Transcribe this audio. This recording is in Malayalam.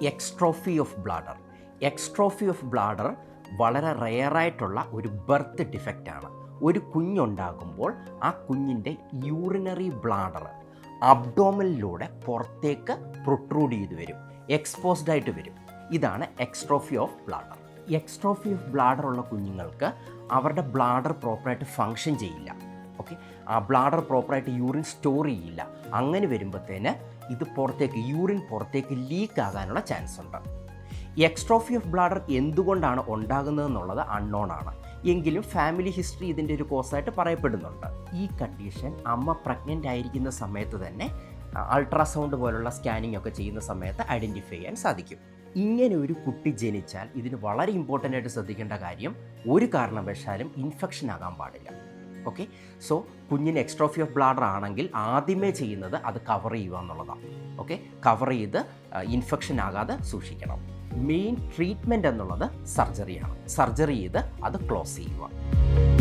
എക്സ്ട്രോഫി ഓഫ് ബ്ലാഡർ. എക്സ്ട്രോഫി ഓഫ് ബ്ലാഡർ വളരെ റെയറായിട്ടുള്ള ഒരു ബർത്ത് ഡിഫക്റ്റാണ്. ഒരു കുഞ്ഞുണ്ടാകുമ്പോൾ ആ കുഞ്ഞിൻ്റെ യൂറിനറി ബ്ലാഡർ അബ്ഡോമനിലൂടെ പുറത്തേക്ക് പ്രൊട്രൂഡ് ചെയ്ത് വരും, എക്സ്പോസ്ഡ് ആയിട്ട് വരും. ഇതാണ് എക്സ്ട്രോഫി ഓഫ് ബ്ലാഡർ. എക്സ്ട്രോഫി ഓഫ് ബ്ലാഡർ ഉള്ള കുഞ്ഞുങ്ങൾക്ക് അവരുടെ ബ്ലാഡർ പ്രോപ്പറായിട്ട് ഫങ്ഷൻ ചെയ്യില്ല. ഓക്കെ, ആ ബ്ലാഡർ പ്രോപ്പറായിട്ട് യൂറിൻ സ്റ്റോർ ചെയ്യില്ല. അങ്ങനെ വരുമ്പോഴത്തേന് ഇത് പുറത്തേക്ക് യൂറിൻ പുറത്തേക്ക് ലീക്ക് ആകാനുള്ള ചാൻസ് ഉണ്ട്. എക്സ്ട്രോഫി ഓഫ് ബ്ലാഡർ എന്തുകൊണ്ടാണ് ഉണ്ടാകുന്നതെന്നുള്ളത് അൺനോൺ ആണ്. എങ്കിലും ഫാമിലി ഹിസ്റ്ററി ഇതിൻ്റെ ഒരു കോസായിട്ട് പറയപ്പെടുന്നുണ്ട്. ഈ കണ്ടീഷൻ അമ്മ പ്രഗ്നൻ്റ് ആയിരിക്കുന്ന സമയത്ത് തന്നെ അൾട്രാസൗണ്ട് പോലുള്ള സ്കാനിങ് ഒക്കെ ചെയ്യുന്ന സമയത്ത് ഐഡൻറ്റിഫൈ ചെയ്യാൻ സാധിക്കും. ഇങ്ങനെ ഒരു കുട്ടി ജനിച്ചാൽ ഇതിന് വളരെ ഇമ്പോർട്ടൻ്റ് ആയിട്ട് ശ്രദ്ധിക്കേണ്ട കാര്യം, ഒരു കാരണവശാലും ഇൻഫെക്ഷൻ ആകാൻ പാടില്ല. ഓക്കെ, സോ കുഞ്ഞിന് എക്സ്ട്രോഫി ഓഫ് ബ്ലാഡർ ആണെങ്കിൽ ആദ്യമേ ചെയ്യുന്നത് അത് കവർ ചെയ്യുക എന്നുള്ളതാണ്. ഓക്കെ, കവർ ചെയ്ത് ഇൻഫെക്ഷൻ ആകാതെ സൂക്ഷിക്കണം. മെയിൻ ട്രീറ്റ്മെൻറ്റ് എന്നുള്ളത് സർജറിയാണ്. സർജറി ചെയ്ത് അത് ക്ലോസ് ചെയ്യുക.